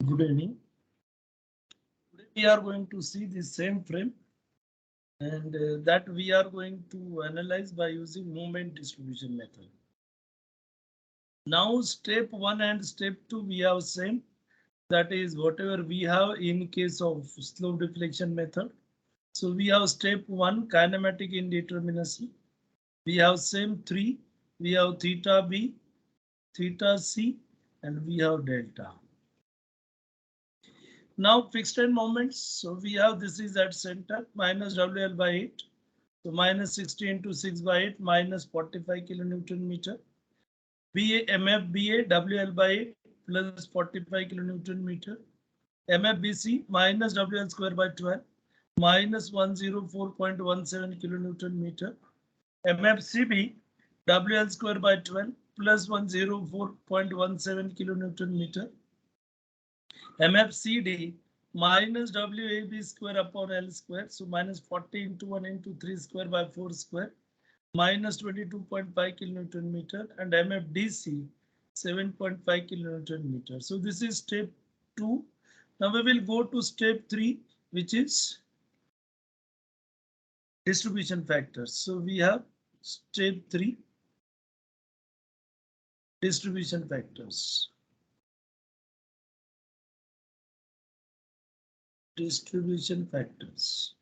Good evening. Today we are going to see the same frame and that we are going to analyze by using moment distribution method. Now step 1 and step 2 we have same, that is whatever we have in case of slope deflection method. So we have step 1 kinematic indeterminacy. We have same 3. We have theta b, theta c, and we have delta. Now fixed end moments. So we have this is at center minus WL by 8. So minus 60 into 6 by 8 minus 45 kilonewton meter. BA MF BA WL by 8 plus 45 kilonewton meter. MF BC minus WL square by 12 minus 104.17 kilonewton meter. MF CB WL square by 12 plus 104.17 kilonewton meter. MFCD minus WAB square upon L square. So minus 40 into 1 into 3 square by 4 square minus 22.5 kilonewton meter, and MFDC 7.5 kilonewton meter. So this is step 2. Now we will go to step 3, which is distribution factors. So we have step 3, distribution factors. Distribution factors.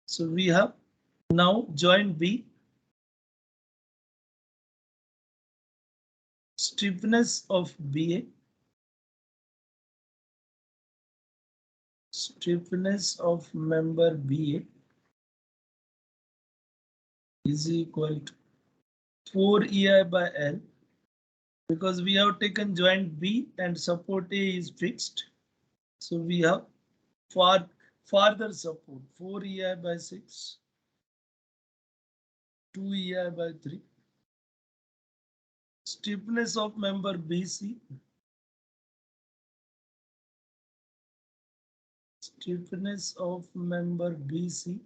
So we have now joint B, stiffness of BA, stiffness of member BA is equal to 4 EI by L, because we have taken joint B and support A is fixed. So we have farther support 4 EI by 6, 2 EI by 3. Stiffness of member BC, stiffness of member BC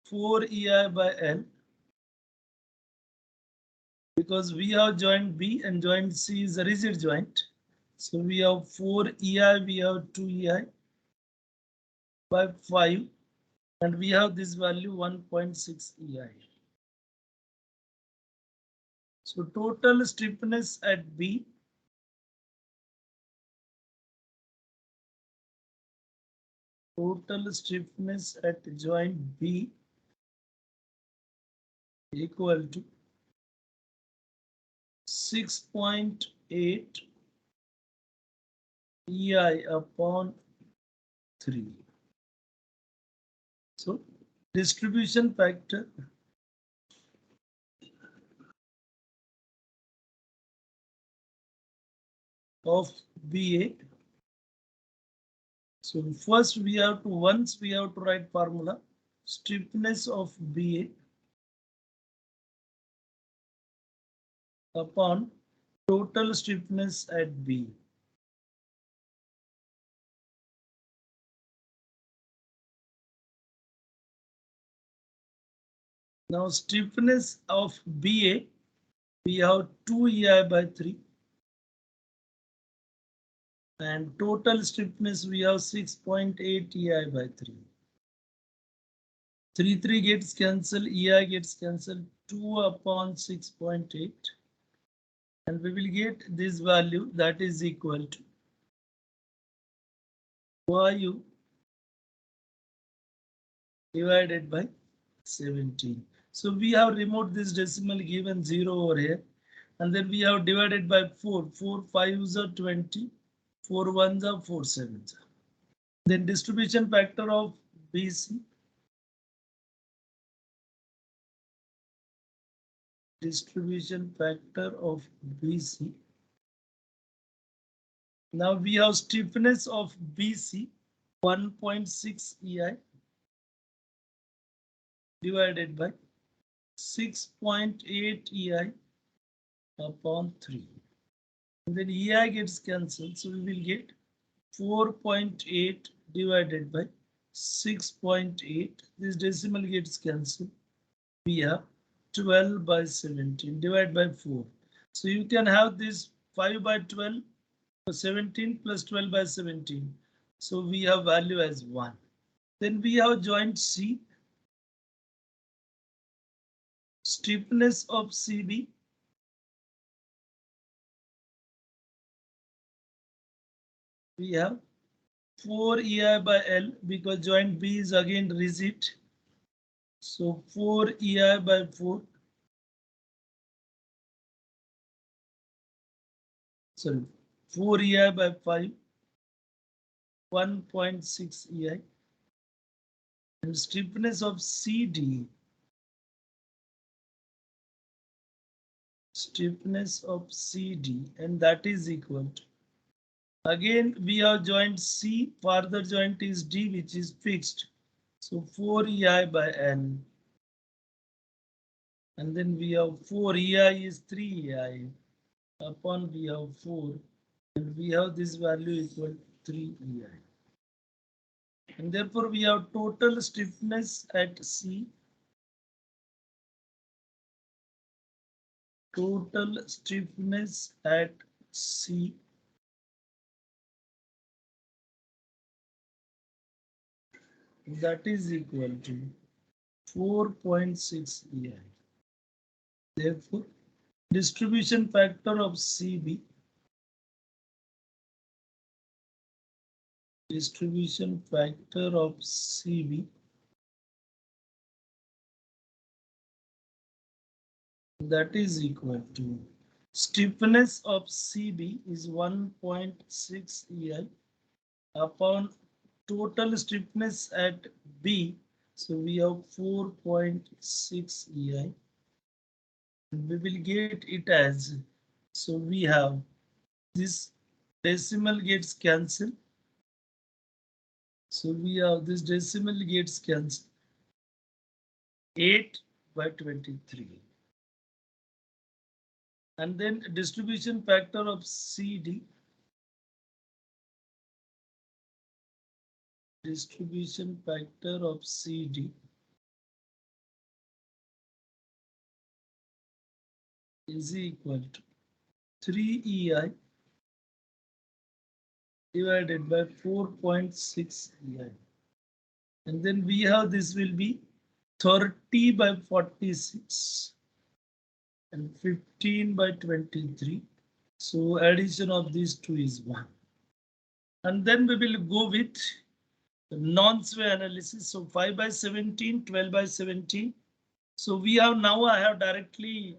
4 EI by L, because we have joint B and joint C is a rigid joint. So we have 4 EI, we have 2 EI by 5, and we have this value 1.6 EI. So total stiffness at B total stiffness at joint B equal to 6.8 EI upon 3. So distribution factor of BA. So first once we have to write formula, stiffness of BA upon total stiffness at B. Now stiffness of BA, we have 2 EI by 3. And total stiffness we have 6.8 EI by 3. 3 gets cancelled, EI gets cancelled, 2 upon 6.8. And we will get this value that is equal to YU divided by 17. So we have removed this decimal given 0 over here. And then we have divided by 4. 4 5s are 20. 4 1s are 4 7s. Then distribution factor of BC. Distribution factor of BC. Now we have stiffness of BC 1.6 EI divided by 6.8 EI upon 3. And then EI gets cancelled, so we will get 4.8 divided by 6.8. This decimal gets cancelled. We have 12 by 17 divided by 4. So you can have this 5 by 12 17 plus 12 by 17. So we have value as 1. Then we have joint C. Stiffness of CB. We have 4 EI by L because joint B is again rigid. So 4 EI by 4. Sorry, 4 EI by 5. 1.6 EI. And stiffness of CD. Stiffness of CD, and that is equal to. Again, we have joint C, further joint is D, which is fixed. So 4 EI by N. And then we have 4 EI is 3 EI. Upon we have 4. And we have this value equal to 3 EI. And therefore we have total stiffness at C. Total stiffness at C. That is equal to 4.6 EI. Therefore, distribution factor of CB. Distribution factor of CB. That is equal to stiffness of CB is 1.6 EI upon total stiffness at B. So we have 4.6 EI. We will get it as, so we have this decimal gets cancelled. So we have this decimal gets cancelled. 8 by 23. And then distribution factor of CD. Distribution factor of CD is equal to 3 EI divided by 4.6 EI. And then we have this will be 30 by 46 and 15 by 23. So addition of these two is 1. And then we will go with the non-sway analysis. So 5 by 17, 12 by 17. So we have now, I have directly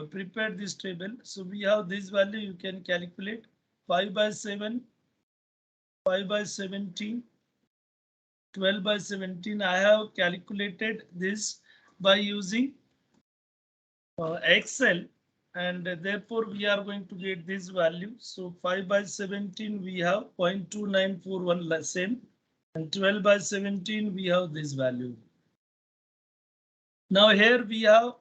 prepared this table. So we have this value you can calculate 5 by 7, 5 by 17, 12 by 17. I have calculated this by using Excel, and therefore we are going to get this value. So 5 by 17 we have 0.2941 same, and 12 by 17 we have this value. Now here we have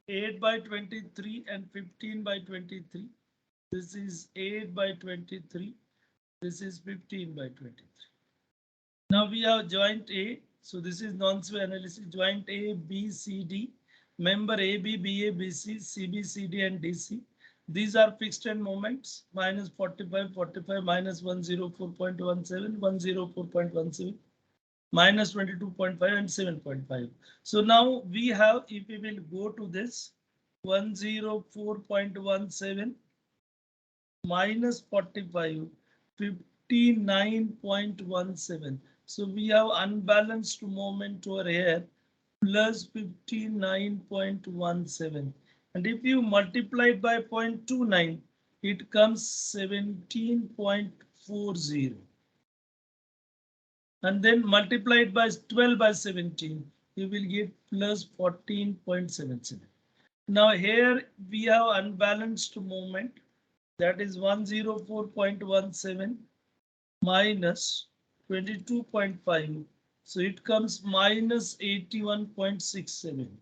8 by 23 and 15 by 23. This is 8 by 23. This is 15 by 23. Now we have joint A. So this is non-sway analysis. Joint A, B, C, D. Member AB, BA, BC, CB, CD, and DC. These are fixed end moments. Minus 45, 45, minus 104.17, 104.17. Minus 22.5 and 7.5. So now we have, if we will go to this 104.17 minus 45, 59.17. So we have unbalanced moment over here plus 59.17. And if you multiply it by 0.29, it comes 17.40. And then multiplied by 12 by 17, you will get plus 14.77. Now here we have unbalanced moment, that is 104.17 minus 22.5. So it comes minus 81.67.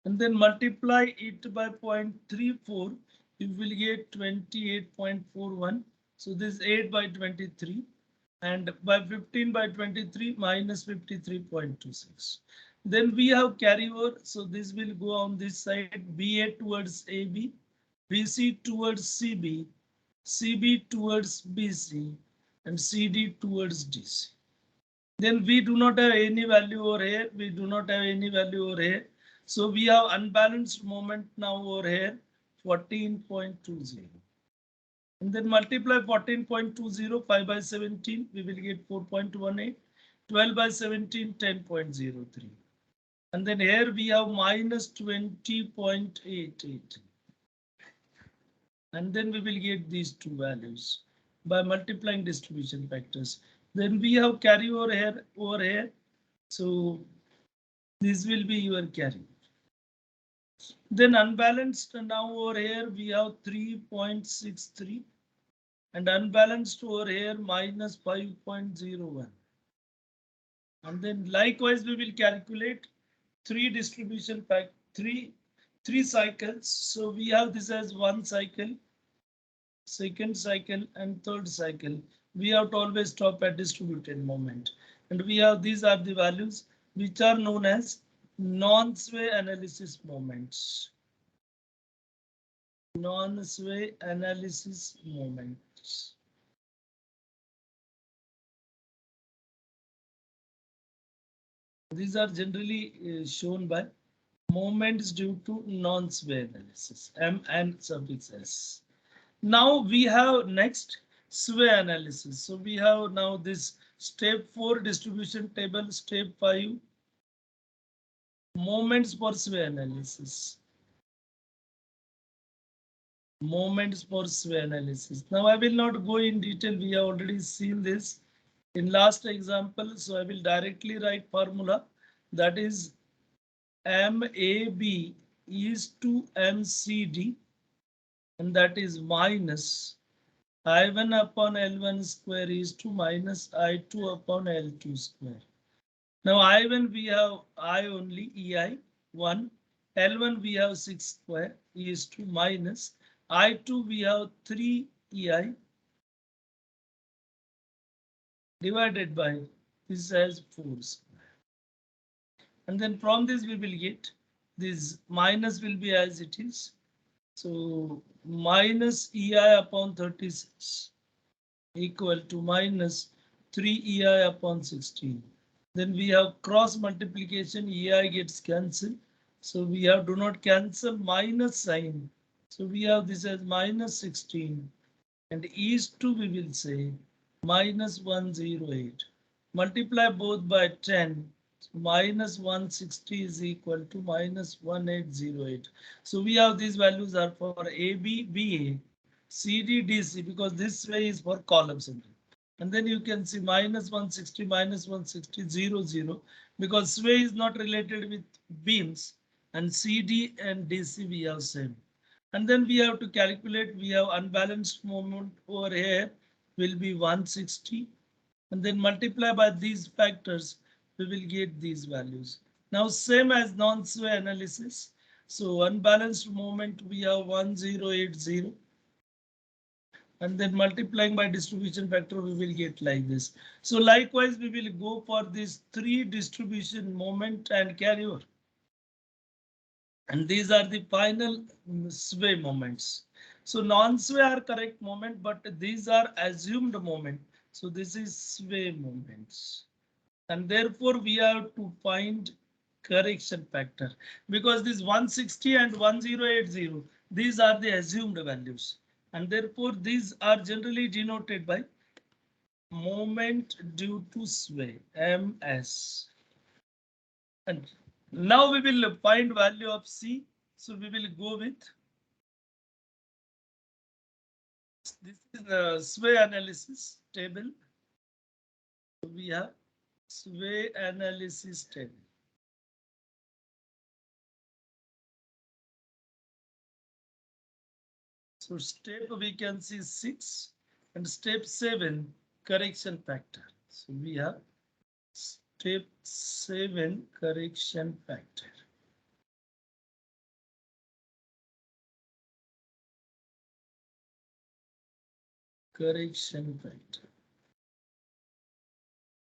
And then multiply it by 0.34, you will get 28.41. So this 8 by 23. and by 15 by 23 minus 53.26. Then we have carryover, so this will go on this side, BA towards AB, BC towards CB, CB towards BC, and CD towards DC. Then we do not have any value over here, we do not have any value over here. So we have unbalanced moment now over here, 14.20. And then multiply 14.20, 5 by 17, we will get 4.18, 12 by 17, 10.03. And then here we have minus 20.88. And then we will get these two values by multiplying distribution factors. Then we have carry over here. So this will be your carry. Then unbalanced now over here we have 3.63 and unbalanced over here minus 5.01. And then likewise we will calculate three distribution pack, three cycles. So we have this as one cycle, second cycle and third cycle. We have to always stop at distributed moment. And we have these are the values which are known as non-sway analysis moments. Non-sway analysis moments. These are generally shown by moments due to non-sway analysis, M and suffix S. Now we have next sway analysis. So we have now this step 4 distribution table, step 5 moments for sway analysis. Moments for sway analysis. Now I will not go in detail. We have already seen this in last example. So I will directly write formula that is MAB is to MCD and that is minus I1 upon L1 square is to minus I2 upon L2 square. Now I1 we have I only EI 1, L1 we have 6 square is to minus I2 we have 3 EI divided by this as 4 square. And then from this we will get this minus will be as it is. So minus EI upon 36 equal to minus 3 EI upon 16. Then we have cross multiplication, EI gets cancelled. So we have do not cancel minus sign. So we have this as minus 16 and is to we will say minus 108. Multiply both by 10. So minus 160 is equal to minus 1808. So we have these values are for AB, BA, CD, DC because this way is for columns only. And then you can see minus 160, minus 160, 0, 0, because sway is not related with beams and CD and DC we have same. And then we have to calculate, we have unbalanced moment over here will be 160 and then multiply by these factors, we will get these values. Now same as non-sway analysis. So unbalanced moment we have 1080 and then multiplying by distribution factor we will get like this. So likewise we will go for this three distribution moment and carryover. And these are the final sway moments. So non-sway are correct moment, but these are assumed moment. So this is sway moments. And therefore we have to find correction factor because this 160 and 1080, these are the assumed values. And therefore these are generally denoted by moment due to sway, MS. And now we will find value of C. So we will go with this is the sway analysis table. So we have sway analysis table. So step we can see 6 and step 7 correction factor. So we have step 7 correction factor. Correction factor.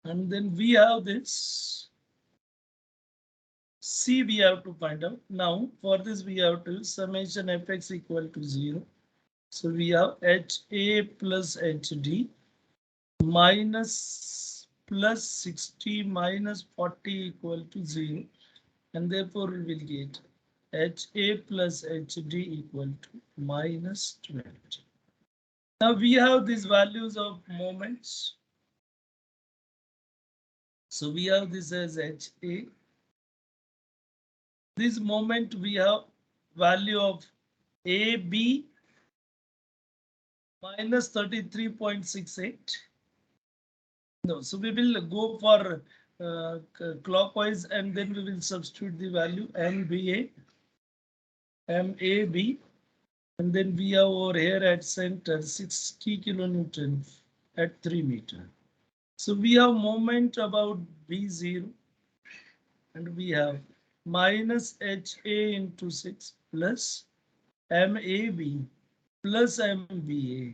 And then we have this C we have to find out. Now for this we have to summation fx equal to 0. So we have HA plus HD minus plus 60 minus 40 equal to 0. And therefore we will get HA plus HD equal to minus 20. Now we have these values of moments. So we have this as HA. This moment we have value of AB minus 33.68. No, so we will go for clockwise and then we will substitute the value MBA, MAB, and then we have over here at center 60 kilonewton at 3 meter. So we have moment about B0 and we have minus HA into 6 plus MAB plus MBA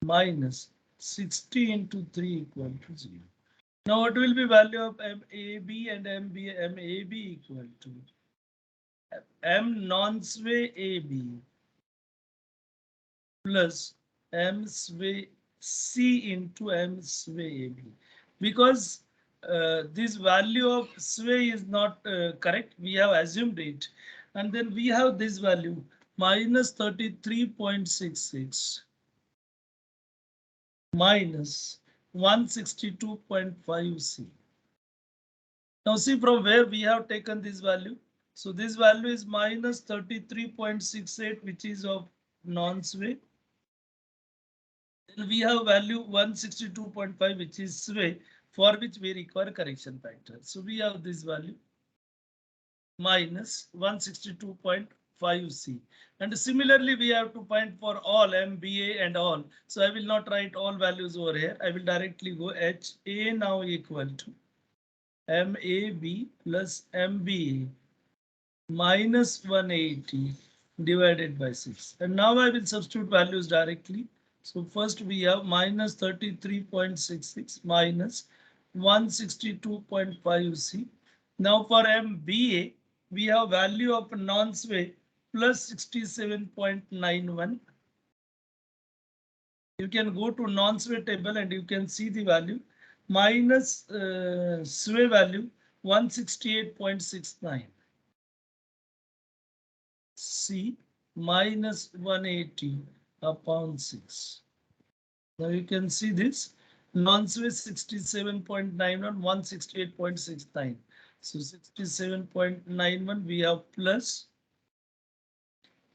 minus 60 into 3 equal to 0. Now what will be value of MAB and MAB equal to M non-sway AB plus M sway C into M sway AB. Because this value of sway is not correct, we have assumed it. And then we have this value minus 33.66 minus 162.5 C. Now see from where we have taken this value. So this value is minus 33.68, which is of non-sway. Then we have value 162.5, which is sway, for which we require correction factor. So we have this value minus 162.5 C. And similarly, we have to find for all MBA and all. So I will not write all values over here. I will directly go HA now equal to MAB plus MBA minus 180 divided by 6. And now I will substitute values directly. So first we have minus 33.66 minus 162.5 C. Now for MBA, we have value of non-sway plus 67.91. You can go to non-sway table and you can see the value minus sway value 168.69. C minus 180 upon 6. Now you can see this non-sway 67.91, 168.69. So 67.91 we have plus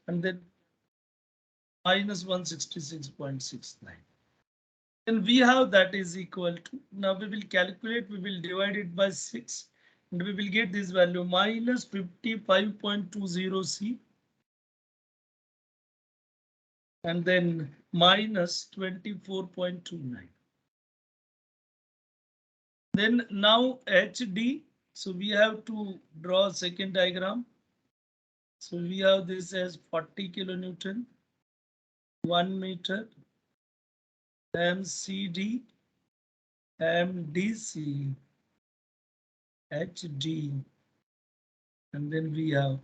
and then minus 166.69. Then we have that is equal to, now we will calculate, we will divide it by 6 and we will get this value minus 55.20 C and then minus 24.29. Then now HD, so we have to draw a second diagram. So we have this as 40 kilonewton, 1 meter, MCD, MDC, HD, and then we have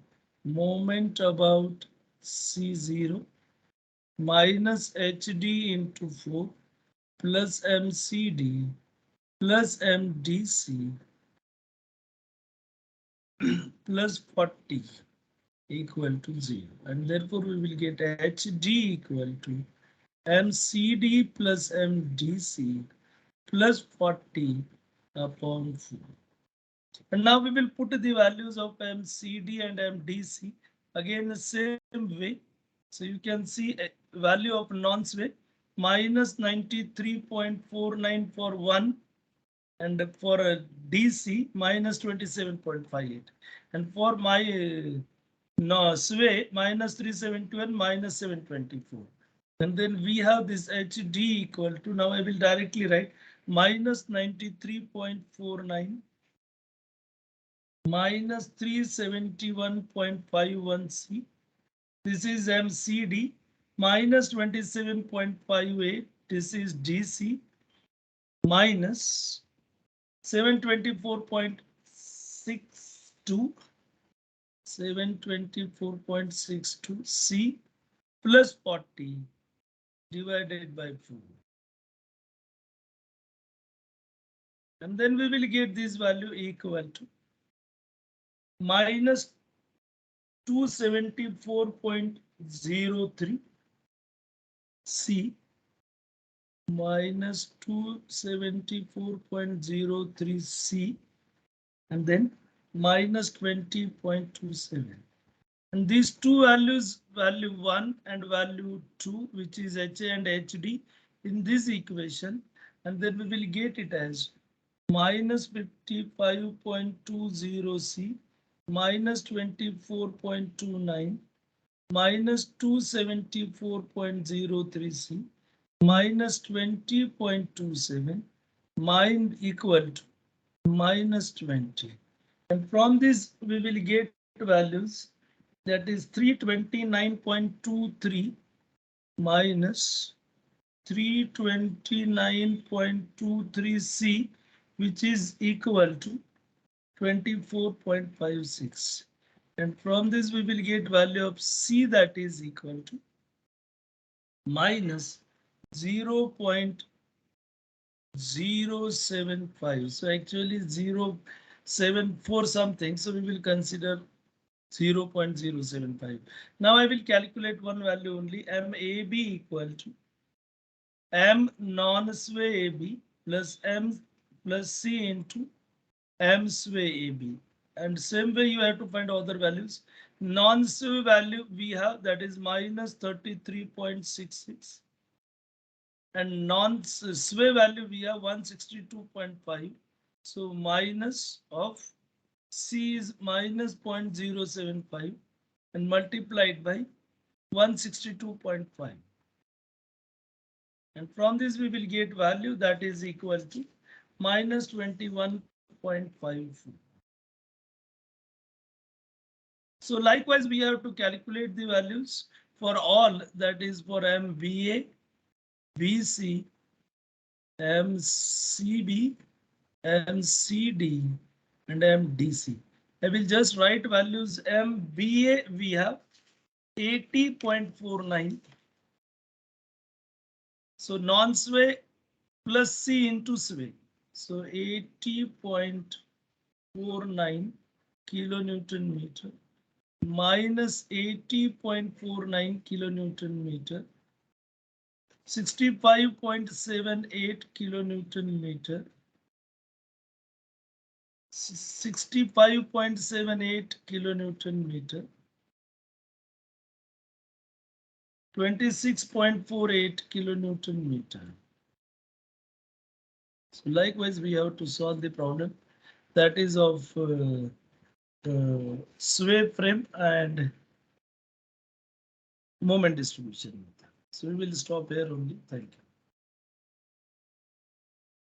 moment about C0 minus HD into 4 plus MCD plus MDC plus 40 equal to 0. And therefore we will get HD equal to MCD plus MDC plus 40 upon 4. And now we will put the values of MCD and MDC again the same way. So you can see a value of non-sway minus 93.49 for 1 and for a DC minus 27.58 and for my no sway minus 371 minus 724. And then we have this HD equal to, now I will directly write minus 93.49 minus 371.51 C. This is MCD minus 27.58 this is DC minus 724.62 C plus 40 divided by 4. And then we will get this value equal to minus 274.03 C minus 274.03 C and then minus 20.27. And these two values, value 1 and value 2, which is HA and HD in this equation, and then we will get it as minus 55.20 C minus 24.29 minus 274.03 C minus 20.27 mine equal to minus 20. And from this we will get values, that is 329.23 minus 329.23 C, which is equal to 24.56. And from this we will get value of C, that is equal to minus 0.075. So actually 0.74 something. So we will consider 0.075. Now I will calculate one value only, MAB equal to M non-sway AB plus M plus C into M sway AB. And same way you have to find other values. Non-sway value we have, that is minus 33.66. And non-sway value we have 162.5. So minus of C is minus 0.075 and multiplied by 162.5. And from this we will get value that is equal to minus 21.54. So likewise we have to calculate the values for all, that is for MVA, VC, MCB, MCD and MDC. I will just write values. MVA we have 80.49. So non-sway plus C into sway. So 80.49 kilonewton meter minus 80.49 kilonewton meter, 65.78 kilonewton meter, 65.78 kilonewton meter, 26.48 kilonewton meter. So likewise, we have to solve the problem that is of sway frame and moment distribution. So we will stop here only. Thank you.